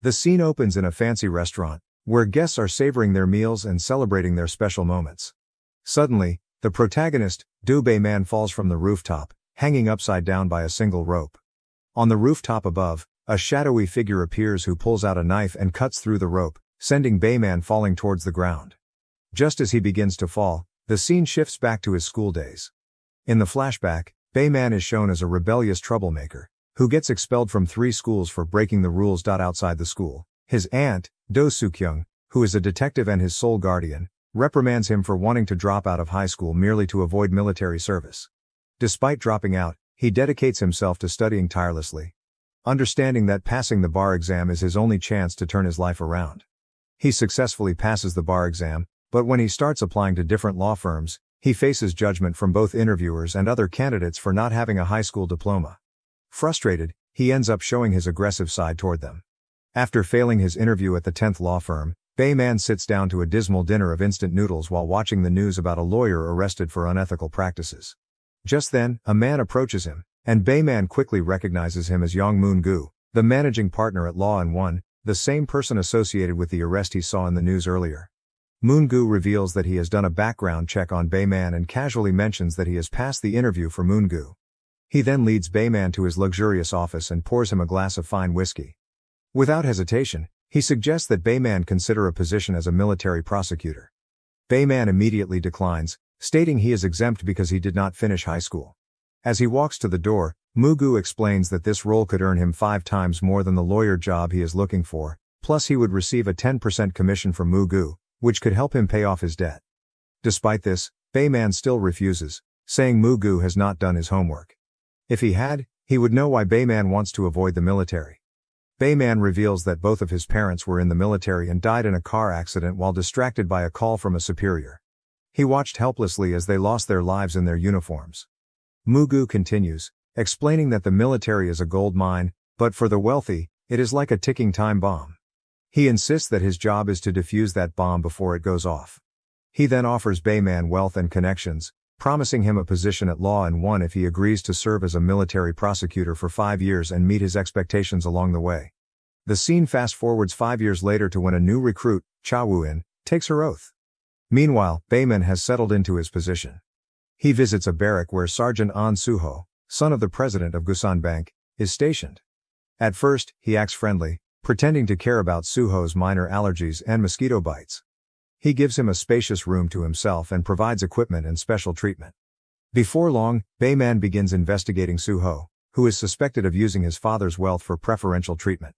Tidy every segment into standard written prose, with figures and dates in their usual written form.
The scene opens in a fancy restaurant, where guests are savoring their meals and celebrating their special moments. Suddenly, the protagonist, Do Bae-man, falls from the rooftop, hanging upside down by a single rope. On the rooftop above, a shadowy figure appears who pulls out a knife and cuts through the rope, sending Bae-man falling towards the ground. Just as he begins to fall, the scene shifts back to his school days. In the flashback, Bae-man is shown as a rebellious troublemaker, who gets expelled from 3 schools for breaking the rules. Outside the school, his aunt, Do Suk-young, who is a detective and his sole guardian, reprimands him for wanting to drop out of high school merely to avoid military service. Despite dropping out, he dedicates himself to studying tirelessly. Understanding that passing the bar exam is his only chance to turn his life around. He successfully passes the bar exam, but when he starts applying to different law firms, he faces judgment from both interviewers and other candidates for not having a high school diploma. Frustrated, he ends up showing his aggressive side toward them. After failing his interview at the 10th law firm, Bae-man sits down to a dismal dinner of instant noodles while watching the news about a lawyer arrested for unethical practices. Just then, a man approaches him, and Bae-man quickly recognizes him as Yong Moon-gu, the managing partner at Law & One, the same person associated with the arrest he saw in the news earlier. Moon-gu reveals that he has done a background check on Bae-man and casually mentions that he has passed the interview for Moon-gu. He then leads Bae-man to his luxurious office and pours him a glass of fine whiskey. Without hesitation, he suggests that Bae-man consider a position as a military prosecutor. Bae-man immediately declines, stating he is exempt because he did not finish high school. As he walks to the door, Moon-gu explains that this role could earn him 5 times more than the lawyer job he is looking for, plus he would receive a 10% commission from Moon-gu, which could help him pay off his debt. Despite this, Bae-man still refuses, saying Moon-gu has not done his homework. If he had, he would know why Bae-man wants to avoid the military. Bae-man reveals that both of his parents were in the military and died in a car accident while distracted by a call from a superior. He watched helplessly as they lost their lives in their uniforms. Moon-gu continues, explaining that the military is a gold mine, but for the wealthy, it is like a ticking time bomb. He insists that his job is to defuse that bomb before it goes off. He then offers Bae-man wealth and connections, promising him a position at Law & One if he agrees to serve as a military prosecutor for 5 years and meet his expectations along the way. The scene fast-forwards 5 years later to when a new recruit, Cha Woo-in, takes her oath. Meanwhile, Bae-man has settled into his position. He visits a barrack where Sergeant An Soo-ho, son of the president of Gusan Bank, is stationed. At first, he acts friendly, pretending to care about Soo-ho's minor allergies and mosquito bites. He gives him a spacious room to himself and provides equipment and special treatment. Before long, Bae-man begins investigating Soo-ho, who is suspected of using his father's wealth for preferential treatment.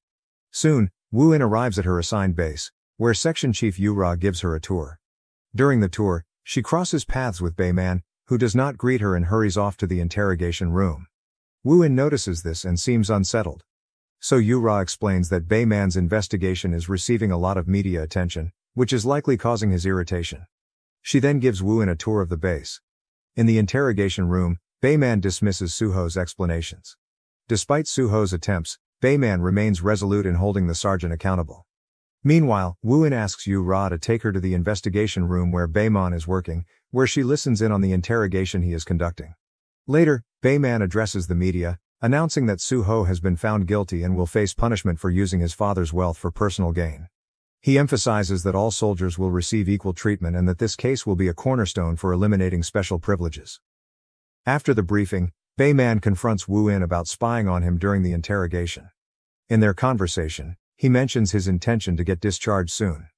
Soon, Woo-in arrives at her assigned base, where Section Chief Yu-ra gives her a tour. During the tour, she crosses paths with Bae-man, who does not greet her and hurries off to the interrogation room. Woo-in notices this and seems unsettled. So Yu-ra explains that Bae-man's investigation is receiving a lot of media attention, which is likely causing his irritation. She then gives Woo-in a tour of the base. In the interrogation room, Bae-man dismisses Soo-ho's explanations. Despite Soo-ho's attempts, Bae-man remains resolute in holding the sergeant accountable. Meanwhile, Woo-in asks Yu-ra to take her to the investigation room where Bae-man is working, where she listens in on the interrogation he is conducting. Later, Bae-man addresses the media, announcing that Soo-ho has been found guilty and will face punishment for using his father's wealth for personal gain. He emphasizes that all soldiers will receive equal treatment and that this case will be a cornerstone for eliminating special privileges. After the briefing, Bae-man confronts Woo-in about spying on him during the interrogation. In their conversation, he mentions his intention to get discharged soon.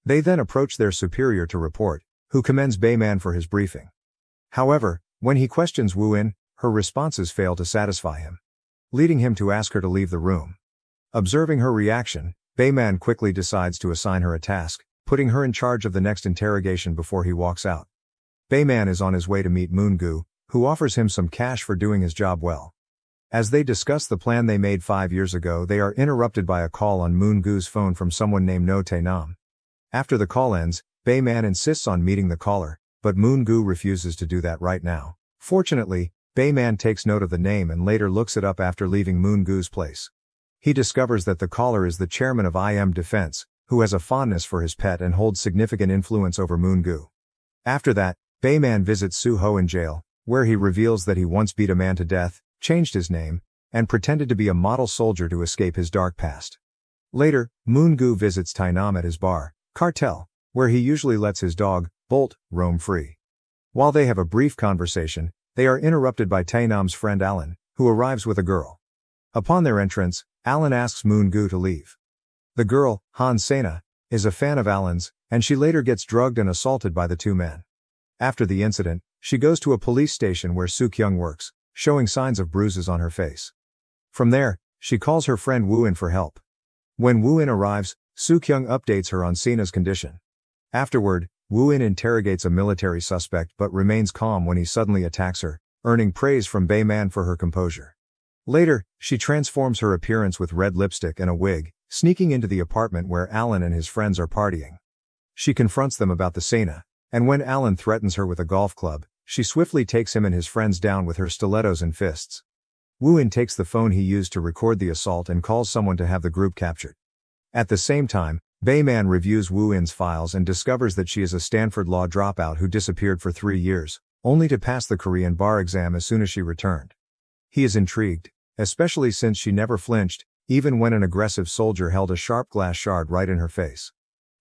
They then approach their superior to report, who commends Bae-man for his briefing. However, when he questions Woo-in, her responses fail to satisfy him, leading him to ask her to leave the room. Observing her reaction, Bae-man quickly decides to assign her a task, putting her in charge of the next interrogation before he walks out. Bae-man is on his way to meet Moon-gu, who offers him some cash for doing his job well. As they discuss the plan they made 5 years ago, they are interrupted by a call on Moon-gu's phone from someone named No Tae-nam. After the call ends, Bae-man insists on meeting the caller, but Moon-gu refuses to do that right now. Fortunately, Bae-man takes note of the name and later looks it up after leaving Moon-gu's place. He discovers that the caller is the chairman of IM Defense, who has a fondness for his pet and holds significant influence over Moon-gu. After that, Bae-man visits Soo-ho in jail, where he reveals that he once beat a man to death, changed his name, and pretended to be a model soldier to escape his dark past. Later, Moon-gu visits Tainam at his bar, Cartel, where he usually lets his dog, Bolt, roam free. While they have a brief conversation, they are interrupted by Tainam's friend Alan, who arrives with a girl. Upon their entrance, Alan asks Moon-gu to leave. The girl, Han Sena, is a fan of Alan's, and she later gets drugged and assaulted by the two men. After the incident, she goes to a police station where Soo-kyung works, showing signs of bruises on her face. From there, she calls her friend Woo-in for help. When Woo-in arrives, Soo-kyung updates her on Sena's condition. Afterward, Woo-in interrogates a military suspect but remains calm when he suddenly attacks her, earning praise from Bae-man for her composure. Later, she transforms her appearance with red lipstick and a wig, sneaking into the apartment where Alan and his friends are partying. She confronts them about the Sena, and when Alan threatens her with a golf club, she swiftly takes him and his friends down with her stilettos and fists. Woo-in takes the phone he used to record the assault and calls someone to have the group captured. At the same time, Bae-man reviews Woo-in's files and discovers that she is a Stanford law dropout who disappeared for 3 years, only to pass the Korean bar exam as soon as she returned. He is intrigued, especially since she never flinched, even when an aggressive soldier held a sharp glass shard right in her face.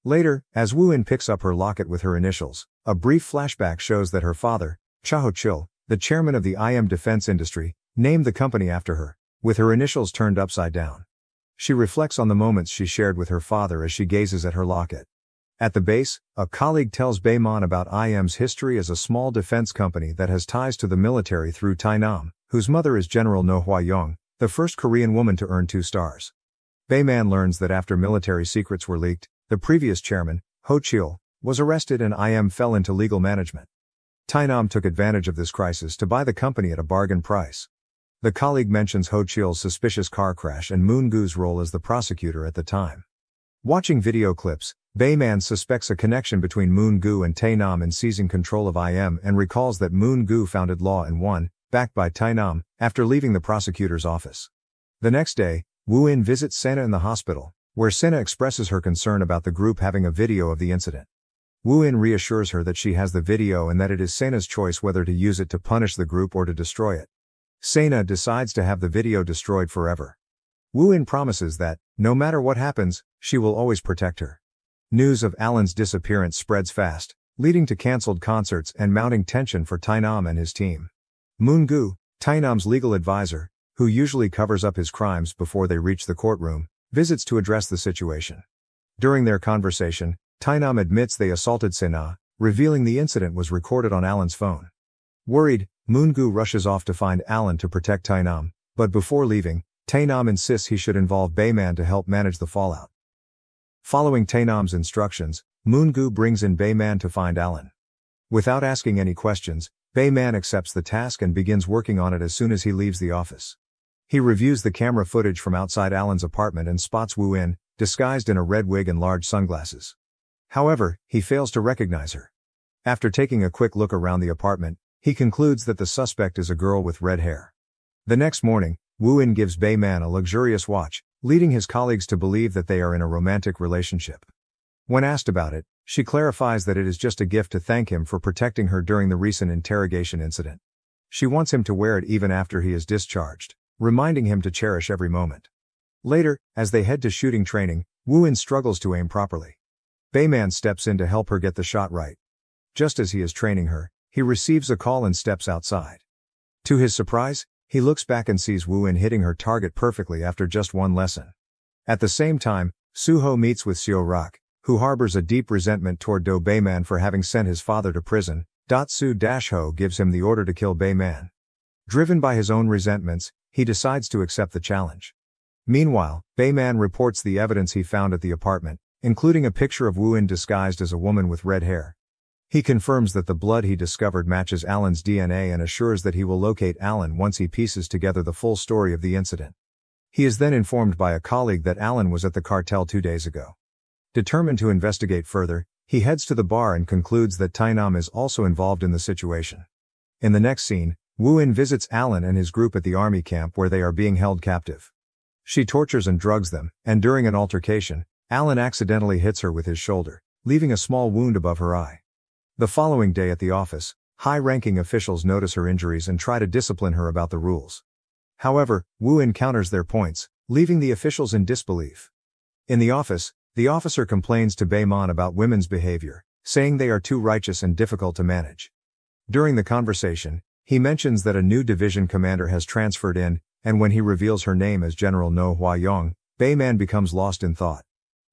Later, as Woo-in picks up her locket with her initials, a brief flashback shows that her father, Cha Ho-chul, the chairman of the IM defense industry, named the company after her, with her initials turned upside down. She reflects on the moments she shared with her father as she gazes at her locket. At the base, a colleague tells Bae-man about IM's history as a small defense company that has ties to the military through Tainam, whose mother is General No Hwa-young, the first Korean woman to earn 2 stars. Bae-man learns that after military secrets were leaked, the previous chairman, Ho-chul, was arrested and IM fell into legal management. Tainam took advantage of this crisis to buy the company at a bargain price. The colleague mentions Ho-chul's suspicious car crash and Moon-gu's role as the prosecutor at the time. Watching video clips, Bae-man suspects a connection between Moon-gu and Tainam in seizing control of IM and recalls that Moon-gu founded Law and One, backed by Tainam, after leaving the prosecutor's office. The next day, Woo-in visits Sena in the hospital, where Sena expresses her concern about the group having a video of the incident. Woo-in reassures her that she has the video and that it is Sena's choice whether to use it to punish the group or to destroy it. Sena decides to have the video destroyed forever. Woo-in promises that, no matter what happens, she will always protect her. News of Alan's disappearance spreads fast, leading to cancelled concerts and mounting tension for Tainam and his team. Moon-gu, Tainam's legal advisor, who usually covers up his crimes before they reach the courtroom, visits to address the situation. During their conversation, Tainam admits they assaulted Sena, revealing the incident was recorded on Alan's phone. Worried, Moon-gu rushes off to find Alan to protect Tainam, but before leaving, Tainam insists he should involve Bae-man to help manage the fallout. Following Tainam's instructions, Moon-gu brings in Bae-man to find Alan. Without asking any questions, Bae-man accepts the task and begins working on it as soon as he leaves the office. He reviews the camera footage from outside Alan's apartment and spots Woo-in, disguised in a red wig and large sunglasses. However, he fails to recognize her. After taking a quick look around the apartment, he concludes that the suspect is a girl with red hair. The next morning, Woo-in gives Bae-man a luxurious watch, leading his colleagues to believe that they are in a romantic relationship. When asked about it, she clarifies that it is just a gift to thank him for protecting her during the recent interrogation incident. She wants him to wear it even after he is discharged, reminding him to cherish every moment. Later, as they head to shooting training, Woo-in struggles to aim properly. Bae-man steps in to help her get the shot right. Just as he is training her, he receives a call and steps outside. To his surprise, he looks back and sees Woo-in hitting her target perfectly after just one lesson. At the same time, Soo-ho meets with Seo-rak, who harbors a deep resentment toward Do Bae-man for having sent his father to prison. Soo-ho gives him the order to kill Bae-man. Driven by his own resentments, he decides to accept the challenge. Meanwhile, Bae-man reports the evidence he found at the apartment, including a picture of Woo-in disguised as a woman with red hair. He confirms that the blood he discovered matches Alan's DNA and assures that he will locate Alan once he pieces together the full story of the incident. He is then informed by a colleague that Alan was at the cartel 2 days ago. Determined to investigate further, he heads to the bar and concludes that Tainam is also involved in the situation. In the next scene, Woo-in visits Alan and his group at the army camp where they are being held captive. She tortures and drugs them, and during an altercation, Alan accidentally hits her with his shoulder, leaving a small wound above her eye. The following day at the office, high-ranking officials notice her injuries and try to discipline her about the rules. However, Woo-in counters their points, leaving the officials in disbelief. In the office, the officer complains to Baeman about women's behavior, saying they are too righteous and difficult to manage. During the conversation, he mentions that a new division commander has transferred in, and when he reveals her name as General No Hwa-young, Baeman becomes lost in thought.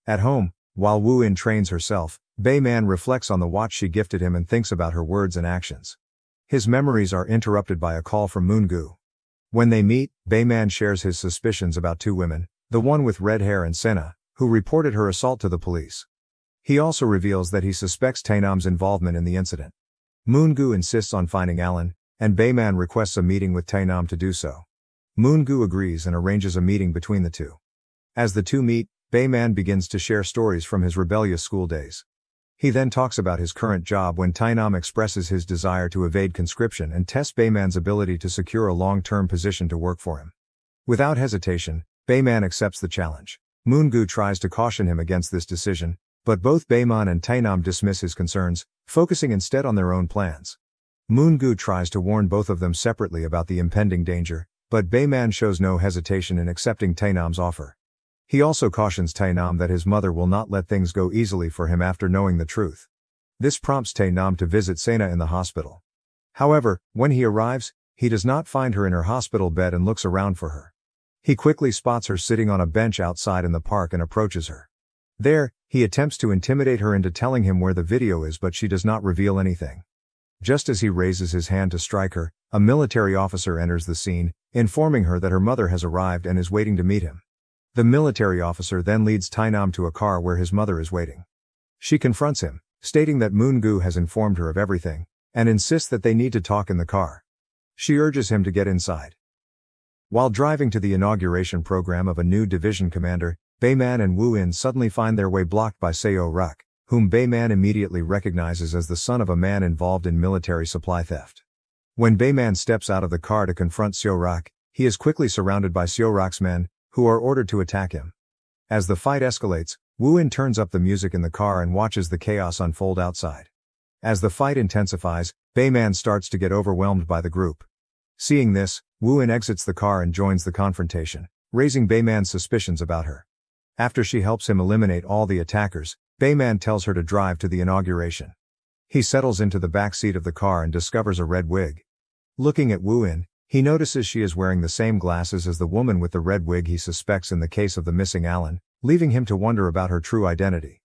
At home, while Woo-in trains herself, Baeman reflects on the watch she gifted him and thinks about her words and actions. His memories are interrupted by a call from Moon-gu. When they meet, Baeman shares his suspicions about two women, the one with red hair and Sena, who reported her assault to the police. He also reveals that he suspects Taenam's involvement in the incident. Moon-gu insists on finding Alan, and Baeman requests a meeting with Taenam to do so. Moon-gu agrees and arranges a meeting between the two. As the two meet, Baeman begins to share stories from his rebellious school days. He then talks about his current job when Taenam expresses his desire to evade conscription and tests Baeman's ability to secure a long-term position to work for him. Without hesitation, Baeman accepts the challenge. Moon-gu tries to caution him against this decision, but both Baeman and Taenam dismiss his concerns, focusing instead on their own plans. Moon-gu tries to warn both of them separately about the impending danger, but Baeman shows no hesitation in accepting Taenam's offer. He also cautions Taenam that his mother will not let things go easily for him after knowing the truth. This prompts Taenam to visit Sena in the hospital. However, when he arrives, he does not find her in her hospital bed and looks around for her. He quickly spots her sitting on a bench outside in the park and approaches her. There, he attempts to intimidate her into telling him where the video is, but she does not reveal anything. Just as he raises his hand to strike her, a military officer enters the scene, informing her that her mother has arrived and is waiting to meet him. The military officer then leads Taenam to a car where his mother is waiting. She confronts him, stating that Moon-gu has informed her of everything, and insists that they need to talk in the car. She urges him to get inside. While driving to the inauguration program of a new division commander, Baeman and Woo-in suddenly find their way blocked by Seo-rak, whom Baeman immediately recognizes as the son of a man involved in military supply theft. When Baeman steps out of the car to confront Seo-rak, he is quickly surrounded by Seo-rak's men, who are ordered to attack him. As the fight escalates, Woo-in turns up the music in the car and watches the chaos unfold outside. As the fight intensifies, Baeman starts to get overwhelmed by the group. Seeing this, Woo-in exits the car and joins the confrontation, raising Baeman's suspicions about her. After she helps him eliminate all the attackers, Baeman tells her to drive to the inauguration. He settles into the back seat of the car and discovers a red wig. Looking at Woo-in, he notices she is wearing the same glasses as the woman with the red wig he suspects in the case of the missing Alan, leaving him to wonder about her true identity.